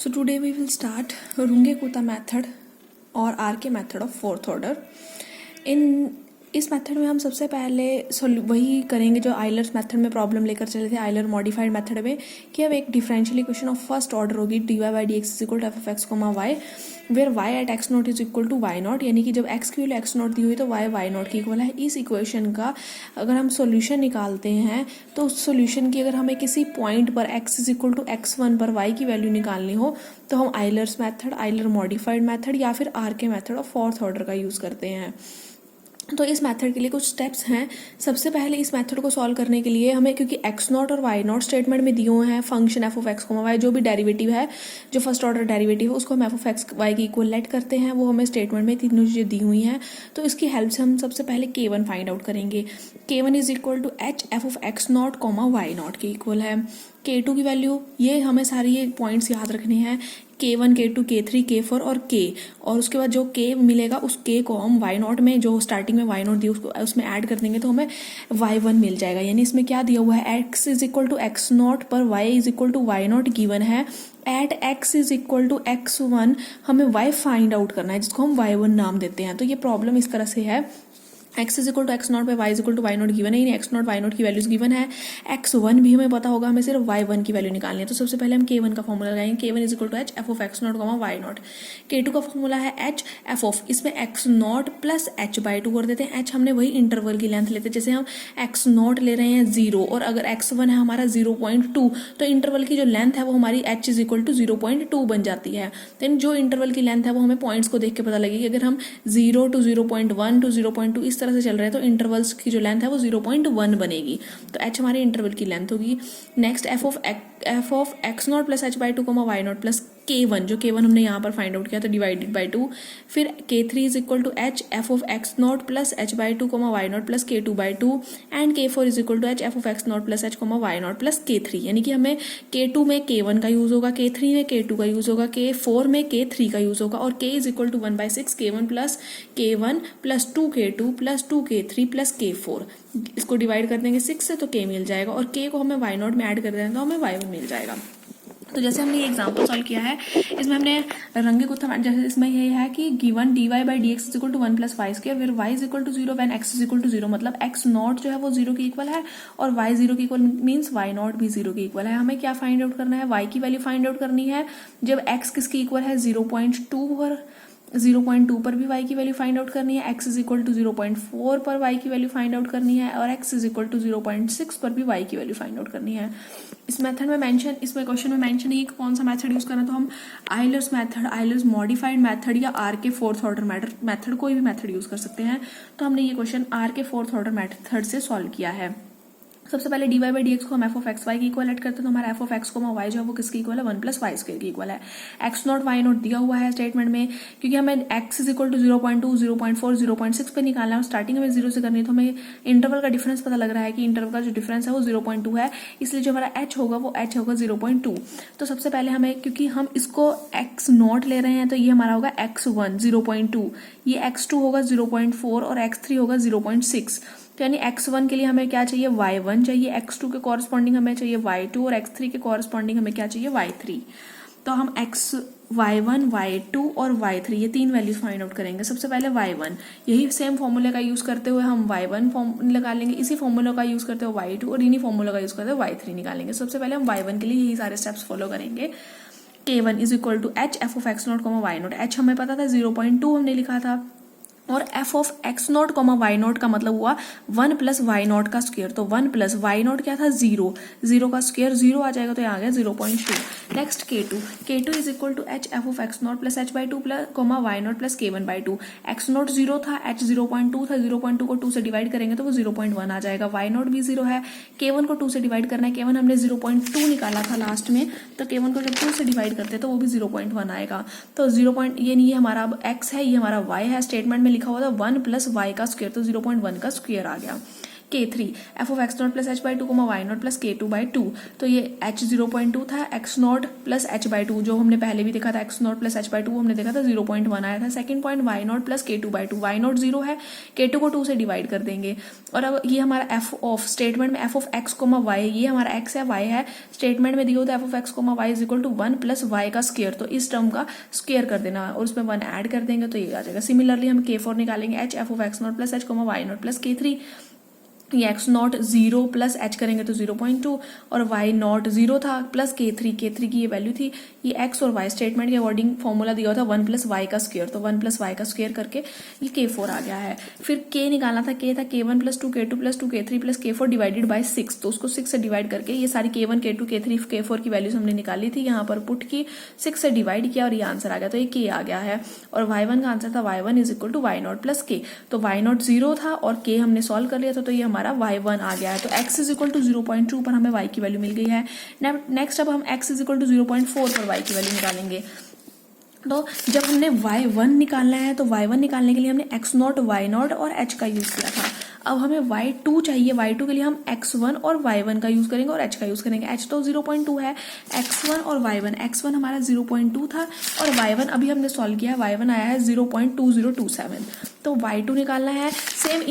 So today we will start Runge-Kutta method और RK method of fourth order. इस method में हम सबसे पहले वही करेंगे जो आइलर्स मेथड में प्रॉब्लम लेकर चले थे आइलर मॉडिफाइड मेथड में, कि अब एक differential equation of first order होगी dy by dx is equal to f of x comma y, where y at x nought is equal to y nought, यानी कि जब x की वैल्यू एक्स नॉट दी हुई तो y Y nought की equal है। इस इक्वेशन का अगर हम सॉल्यूशन निकालते हैं तो उस सॉल्यूशन की अगर हमें किसी पॉइंट पर x is equal to x1 पर y की वैल्यू निकालनी हो तो हम Euler's method, Euler modified method या फिर RK method of fourth order का यूज़ करते हैं। तो इस मेथड के लिए कुछ स्टेप्स हैं। सबसे पहले इस मेथड को सॉल्व करने के लिए हमें, क्योंकि x नॉट और y नॉट स्टेटमेंट में दिए हुए हैं, function f of x comma y जो भी डेरिवेटिव है, जो फर्स्ट ऑर्डर डेरिवेटिव है उसको हम f ऑफ x y की इक्वल लेट करते हैं, वो हमें स्टेटमेंट में तीनों चीज़ें दी हुई हैं। तो इसकी हेल्प से हम सबसे पहले k1 फाइंड आउट करेंगे। k1 is equal to h f of x nought comma y nought की इक्वल है। k2 की वैल्यू, ये हमें सारी ये पॉइंट्स याद रखने हैं, k1 k2 k3 k4 और k, और उसके बाद जो k मिलेगा उस k को हम y नॉट में, जो स्टार्टिंग में y नॉट दी उसको उसमें ऐड कर देंगे तो हमें y1 मिल जाएगा। यानी इसमें क्या दिया हुआ है, x is equal to x naught पर y is equal to y not given है। At x is equal to x1 हमें y फाइंड आउट करना है, जिसको हम y1 नाम देते हैं। तो ये प्रॉब्लम इस तरह से है, x is equal to x nought by y is equal to y not given है, यानी एक्स नॉट वाई नॉट की वैल्यूज गिवन है, x1 भी हमें पता होगा, हमें सिर्फ y1 की वैल्यू निकालनी है। तो सबसे पहले हम k1 का फॉर्मूला लगाएंगे, k1 is equal to h f of x not comma y nought. k2 का फॉर्मूला है h f ऑफ, इसमें x nought plus h by 2 कर देते हैं। h हमने वही इंटरवल की लेंथ लेते हैं, जैसे हम x नॉट ले रहे हैं 0 और अगर x1 है हमारा 0.2, तो इंटरवल की जो लेंथ है वो हमारी h इज इक्वल टू 0.2 बन जाती है। देन जो इंटरवल की लेंथ है वो हमें पॉइंट्स को देख के पता लगेगी। अगर हम 0 टू 0.1 टू 0.2 इस तरह से चल रहे हैं तो इंटरवल्स की जो लेंथ है वो 0.1 बनेगी, तो h हमारे इंटरवल की लेंथ होगी। Next f of x nought plus h by 2 comma y nought plus k1, जो k1 हमने यहाँ पर फाइंड आउट किया तो डिवाइडेड बाई 2, फिर k3 is equal to h f of x nought plus h by 2 comma y nought plus k2 by 2 and k4 is equal to h f of x nought plus h comma y nought plus k3, यानी कि हमें k2 में k1 का use होगा, k3 में k2 का use होगा, k4 में k3 का यूज होगा, और k is equal to 1/6 k1 plus 2k2 plus 2k3 plus k4। इसको डिवाइड कर देंगे 6 से तो k मिल जाएगा, और k को हमें y नॉट में ऐड कर देंगे तो हमें y1 मिल जाएगा। तो जैसे हमने ये एग्जांपल सॉल्व किया है, इसमें हमने रंगे-कुत्ता, जैसे इसमें ये है कि given dy by d x is equal to 1 plus y square, फिर y is equal to 0 when x is equal to 0, मतलब x नॉट जो है वो 0 की इक्वल है और y 0 की इक्वल मीन्स y नॉट भी 0 की इक्वल है। हमें क्या फाइंड आउट करना है, y की वैल्यू फाइंड आउट करनी है जब x किसकी इक्वल है 0.2 पर, 0.2 पर भी y की वैल्यू फाइंड आउट करनी है, x इज इक्वल टू 0.4 पर y की वैल्यू फाइंड आउट करनी है, और x इज इक्वल टू 0.6 पर भी y की वैल्यू फाइंड आउट करनी है। इस मेथड में मेंशन, इसमें क्वेश्चन में मेंशन है कि कौन सा मेथड यूज करना है, तो हम Euler's method, Euler's modified method या RK फोर्थ ऑर्डर मेथड, कोई भी मेथड यूज कर सकते हैं। तो हमने ये question RK fourth order method से सॉल्व किया है। सबसे पहले dy बाई डी एक्स को हम f ऑफ एक्स वाई की इक्वल लेट करते हैं, तो हमारा f ऑफ एक्स को y जो है वो किसकी इक्वल है, 1 प्लस वाई स्क्वायर की इक्वल है। x नॉट y नॉट दिया हुआ है स्टेटमेंट में, क्योंकि हमें x इज इक्वल टू 0.2 0.4 0.6 पे निकालना है और स्टार्टिंग में 0 से करनी है, तो हमें इंटरवल का डिफरेंस पता लग रहा है कि इंटरवल का जो डिफरेंस है वो 0.2 है, इसलिए जो हमारा h होगा वो h होगा 0.2। तो सबसे पहले हमें, क्योंकि हम इसको x नॉट ले रहे हैं तो ये हमारा होगा x1 0.2, ये x2 होगा 0.4 और x3 होगा 0.6। तो यानी x1 के लिए हमें क्या चाहिए, y1 चाहिए, x2 के कॉरस्पॉन्डिंग हमें चाहिए y2 और x3 के कॉरस्पॉन्डिंग हमें क्या चाहिए, y3। तो हम y1 y2 और y3 ये तीन वैल्यूज फाइंड आउट करेंगे। सबसे पहले y1, यही सेम फॉर्मूले का यूज करते हुए हम y1 निकालेंगे, इसी फॉर्मूले का यूज करते हुए y2 और इन्हीं फॉर्मूले का यूज करते हुए y3 निकालेंगे। सबसे पहले हम y1 के लिए यही सारे स्टेप्स फॉलो करेंगे। k1 is equal to h f of x not comma y nought, h हमें पता था 0.2 हमने लिखा था, और f of x not comma y nought का मतलब हुआ 1 प्लस वाई नॉट का स्क्वायर, तो 1 प्लस वाई नॉट क्या था 0, 0 का स्क्वायर 0 आ जाएगा तो यहाँ आ गया 0.2। Next k2 is equal to h f of x nought plus h by 2 plus comma y nought plus k1 by 2। X nought 0 था, h 0.2 था, 0.2 को 2 से डिवाइड करेंगे तो वो 0.1 आ जाएगा, वाई नॉट भी 0 है, k1 को 2 से डिवाइड करना है, k1 हमने 0.2 निकाला था लास्ट में, तो k1 को जब 2 से डिवाइड करते हैं तो वो भी 0.1 आएगा। तो 0. ये नहीं, ये हमारा अब x है, ये हमारा y है, स्टेटमेंट में लिखा हुआ था 1 प्लस वाई का स्क्वायर, तो 0.1 का स्क्वायर आ गया। K3 f of x nought plus h by two comma y nought plus K2 by two. तो ये h 0.2 था, x nought plus h by two जो हमने पहले भी देखा था, x nought plus h by two हमने देखा था 0.1 आया था। Second point y nought plus K2 by two, y nought 0 है, K2 को 2 से डिवाइड कर देंगे। और अब ये हमारा एफ ऑफ स्टेटमेंट में f of x comma y, ये हमारा एक्स है वाई है, स्टेटमेंट में दिया होता है f of x comma y is equal to 1 plus y का स्क्वायर, तो इस टर्म का स्क्वायर कर देना और उसमें 1 ऐड कर देंगे तो ये आ जाएगा। सिमिलरली हम K4 निकालेंगे, h f of x nought plus h comma y nought plus K3, ये एक्स नॉट 0 प्लस एच करेंगे तो 0.2 और वाई नॉट 0 था प्लस K3 की ये वैल्यू थी, ये एक्स और वाई स्टेटमेंट के अकॉर्डिंग फॉर्मूला दिया था 1 प्लस वाई का स्क्वायर, तो 1 प्लस वाई का स्क्वायर करके ये K4 आ गया है। फिर K निकालना था, K था K1 plus 2 K2 plus 2 K3 plus K4 divided by 6, तो उसको 6 से डिवाइड करके ये सारी K1 K2 K3 K4 की वैल्यूज हमने निकाली थी, यहाँ पर पुट की 6 से डिवाइड किया और ये आंसर आ गया, तो ये K आ गया है। और y1 का आंसर था y1 is equal to y nought plus K, तो वाई नॉट 0 था और K हमने सॉल्व कर लिया था, तो ये हमारा y1 आ गया है। तो x इज इक्वल टू 0.2 पर हमें y की वैल्यू मिल गई है। नेक्स्ट अब हम x इज इक्वल टू 0.4 पर y की वैल्यू निकालेंगे। तो जब हमने y1 निकालना है तो y1 निकालने के लिए हमने x नॉट y नॉट और h का यूज किया था। अब हमें y2 चाहिए, y2 के लिए हम x1 और y1 का यूज करेंगे और h का यूज करेंगे। h तो 0.2 है, x1 और y1, x1 हमारा 0.2 था और y1 अभी हमने सॉल्व किया, y1 आया है 0.2027, तो y2 निकालना है। सेम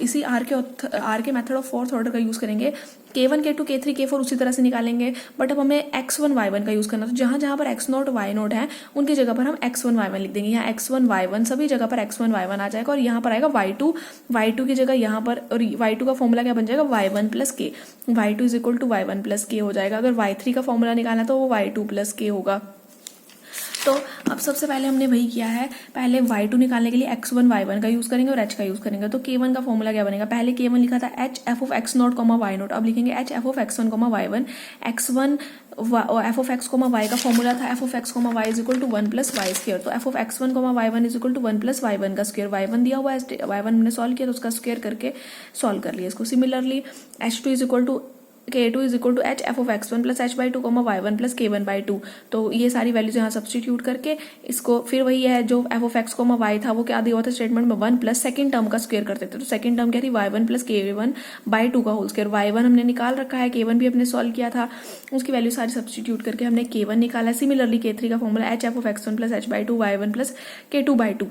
इसी आर के मेथड ऑफ फोर्थ ऑर्डर का यूज करेंगे, K1 K2 K3 K4 उसी तरह से निकालेंगे, बट अब हमें x1 y1 का यूज करना, तो जहां जहां पर x नॉट y नॉट है उनकी जगह पर हम x1 y1 लिख देंगे। यहाँ x1 y1 सभी जगह पर x1 y1 आ जाएगा और यहाँ पर आएगा y2 की जगह यहाँ पर, और y2 का फॉर्मूला क्या बन जाएगा y1 plus k, y2 is equal to y1 plus k हो जाएगा। अगर y3 का फॉर्मूला निकालना तो वो y2 प्लस k होगा। तो अब सबसे पहले हमने वही किया है, पहले y2 निकालने के लिए x1 y1 का यूज करेंगे और h का यूज करेंगे। तो K1 का फॉर्मूला क्या बनेगा, पहले K1 लिखा था h f of x not comma y naught, अब लिखेंगे h f of x1 comma y1, x1 f of x comma y का फॉर्मूला था f of x comma y is equal to 1 plus y square, तो f of x1 comma y1 is equal to 1 plus y1 का square, y1 दिया हुआ है, y1 हमने solve किया तो उसका स्क्वायर करके सॉल्व कर लिया इसको। Similarly h2 is equal to K2 is equal to h f of x1 plus h by two comma y1 plus K1 by two, तो ये सारी वैल्यूज यहाँ सब्सटीट्यूट करके इसको फिर वही है जो f of x comma y था वो क्या दिया हुआ था स्टेटमेंट में 1 प्लस सेकंड टर्म का स्क्वायर करते थे, तो सेकंड टर्म क्या थी y1 plus K1 by to का होल स्क्वायर, y1 हमने निकाल रखा है, K1 भी हमने सॉल्व किया था, उसकी वैल्यू सारी सब्सटीट्यूट करके हमने K1 निकाला। सिमिलरली K3 का formula h f of x1 plus h by two y1 plus K2 by two,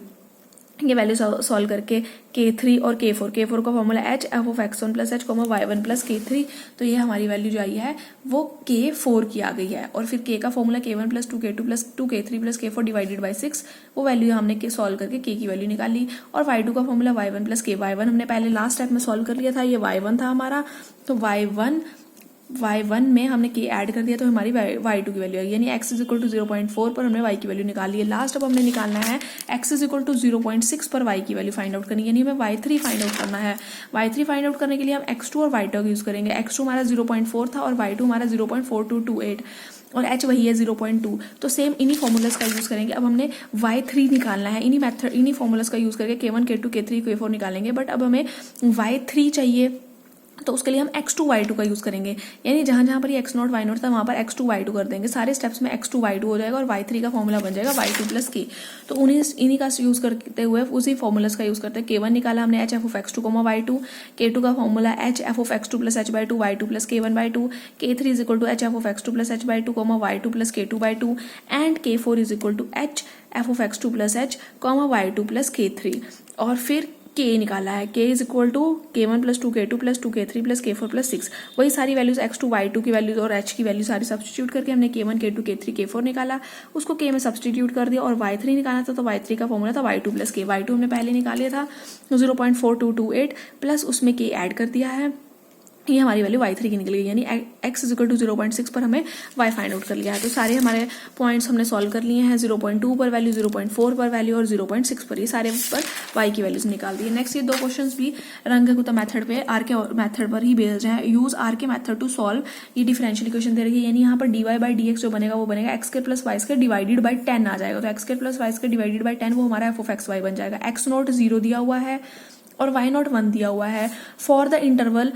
ये वैल्यू सॉल्व करके K3 और K4 का formula h f of x1 plus h comma y1 plus K3, तो ये हमारी value जो आई है वो K4 की आ गई है। और फिर K का formula K1 plus 2 K2 plus 2 K3 plus K4 divided by 6, वो वैल्यू हमने सॉल्व करके K की वैल्यू निकाली। और y2 का formula y1 plus K, y1 हमने पहले लास्ट स्टेप में सॉल्व कर लिया था, ये y1 था हमारा, तो y1 में हमने k ऐड कर दिया तो हमारी y2 की वैल्यू आई, यानी x इज इक्वल टू 0.4 पर हमने y की वैल्यू निकाली है। लास्ट अब हमने निकालना है x इज इक्वल टू 0.6 पर y की वैल्यू फाइंड आउट करनी है, यानी हमें y3 फाइंड आउट करना है। y3 फाइंड आउट करने के लिए हम x2 और y2 का यूज करेंगे। x2 हमारा 0.4 था और y2 हमारा 0.4228 और h वही है 0.2, तो सेम इन्हीं फॉर्मूलाज का यूज करेंगे। अब हमने y3 निकालना है, इन्हीं फॉर्मूलाज का यूज करके K1 K2 K3 K4 निकालेंगे, बट अब हमें y3 चाहिए तो उसके लिए हम x2 y2 का यूज करेंगे, यानी जहां जहां पर ये x नॉट y नॉट था वहां पर x2 y2 कर देंगे, सारे स्टेप्स में x2 y2 हो जाएगा और y3 का फॉर्मूला बन जाएगा y2 प्लस k। तो इन्हीं का यूज करते हुए उसी फॉर्मूलाज का यूज करते हैं। K1 निकाला हमने h f of x2 coma y2, K2 का formula h f of x2 plus h by two y2 plus K1 by two, K3 is equal to h f of x2 plus h by two comma y2 plus K2 by two and K4 is equal to h f of x2 plus h comma y2 plus K3। और फिर K निकाला है, K is equal to K1 plus 2 K2 plus 2 K3 plus K4 plus 6, वही सारी values x2 y2 की values और h की value सारी सब्सटीट्यूट करके हमने K1 K2 K3 K4 निकाला, उसको K में सब्सटीट्यूट कर दिया। और y3 निकालना था तो y3 का फॉर्मूला था y2 प्लस k, y2 हमने पहले निकाल लिया था 0.4228 प्लस उसमें k ऐड कर दिया है, ये हमारी वैल्यू y3 की निकल गई, यानी x इज इक्वल टू 0.6 पर हमें y फाइंड आउट कर लिया है। तो सारे हमारे पॉइंट्स हमने सॉल्व कर लिए हैं, 0.2 पर वैल्यू, 0.4 पर वैल्यू और 0.6 पर, ये सारे पर y की वैल्यूज निकाल दी है। नेक्स्ट ये दो क्वेश्चंस भी रंगकुता मेथड पे आर के मेथड पर ही बेस्ड हैं। यूज आर के मेथड टू सॉल्व, ये डिफरेंशियल इक्वेशन दे रही है, यानी यहाँ पर dy बाई dx जो बनेगा वो बनेगा x square plus y square divided by 10 आ जाएगा, तो x square plus y square divided by 10 वो हमारा एफ ऑफ एक्स वाई बन जाएगा। x नॉट 0 दिया हुआ है और y नॉट 1 दिया हुआ है। For the interval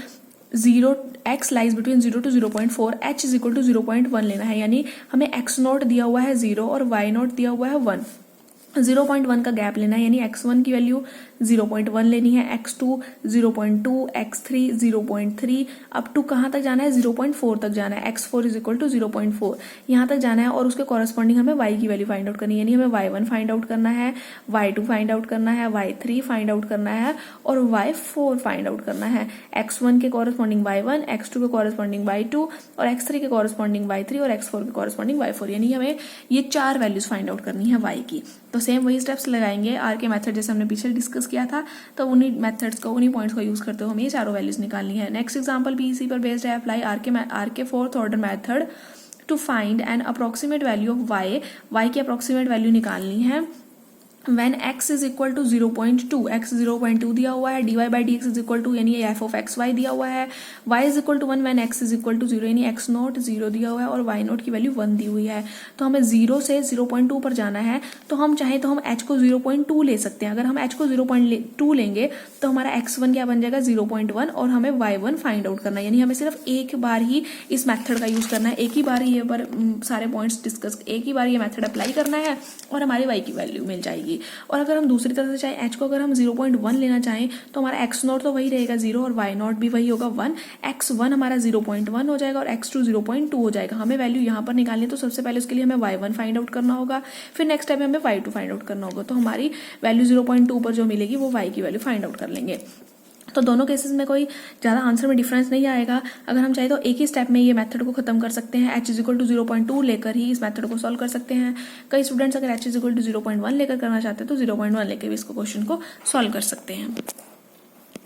0 x lies between 0 to 0.4 h is equal to 0.1 लेना है, यानी हमें x नॉट दिया हुआ है 0 और y नॉट दिया हुआ है 1, 0.1 का गैप लेना है, यानी x1 की वैल्यू 0.1 लेनी है, x2 0.2, x3 0.3, अप टू कहाँ तक जाना है 0.4 तक जाना है, x4 इज इक्वल टू 0.4 यहाँ तक जाना है। और उसके कॉरस्पॉन्डिंग हमें y की वैल्यू फाइंड आउट करनी है, यानी हमें y1 फाइंड आउट करना है, y2 फाइंड आउट करना है, y3 फाइंड आउट करना है और y4 फाइंड आउट करना है। x1 के कॉरस्पॉन्डिंग y1, x2 के कॉरस्पॉन्डिंग y2 और x3 के कॉरस्पॉन्डिंग y3 और x4 के कॉरस्पॉन्डिंग y4, यानी हमें ये 4 वैल्यूज फाइंड आउट करनी है y की। तो सेम वही स्टेप्स लगाएंगे आर के मेथड जैसे हमने पीछे डिस्कस किया था, तो उन्हीं मेथड्स को उन्हीं पॉइंट्स को यूज करते हुए हमें ये चारों वैल्यूज निकालनी है। नेक्स्ट एग्जांपल भी इसी पर बेस्ड है, apply R K fourth order method to find an approximate value of y की अप्रोक्सीमेट वैल्यू निकालनी है when x is equal to 0.2, x 0.2 दिया हुआ है, dy by dx is equal to यानी f of x y दिया हुआ है, y is equal to 1 when x is equal to 0 यानी x नॉट 0 दिया हुआ है और y नॉट की वैल्यू 1 दी हुई है। तो हमें 0 से 0.2 पर जाना है, तो हम चाहे तो हम h को 0.2 ले सकते हैं। अगर हम h को 0.2 लेंगे तो हमारा x1 क्या बन जाएगा 0.1 और हमें y1 फाइंड आउट करना है, यानी हमें सिर्फ एक बार ही इस मेथड का यूज करना है, एक ही बार ये पर सारे पॉइंट्स डिस्कस, एक ही बार ये मेथड अप्लाई करना है और हमारी y की वैल्यू मिल जाएगी। और अगर हम दूसरी तरफ से चाहे h को अगर हम 0.1 लेना चाहें तो हमारा x नॉट तो वही रहेगा 0 और y नॉट भी वही होगा 1, x1 हमारा 0.1 हो जाएगा और x2 0.2 हो जाएगा। हमें वैल्यू यहाँ पर निकालनी है, तो सबसे पहले उसके लिए हमें y1 फाइंड आउट करना होगा, फिर नेक्स्ट टाइम हमें y2 फाइंड आउट करना होगा। तो हमारी वैल्यू 0.2 पर जो मिलेगी वो y की वैल्यू फाइंड आउट कर लेंगे। तो दोनों केसेस में कोई ज़्यादा आंसर में डिफरेंस नहीं आएगा। अगर हम चाहे तो एक ही स्टेप में ये मेथड को खत्म कर सकते हैं, h इक्वल टू 0.2 लेकर ही इस मेथड को सॉल्व कर सकते हैं। कई स्टूडेंट्स अगर h इक्वल टू 0.1 लेकर करना चाहते हैं तो 0.1 लेकर भी इसको क्वेश्चन को सॉल्व कर सकते हैं।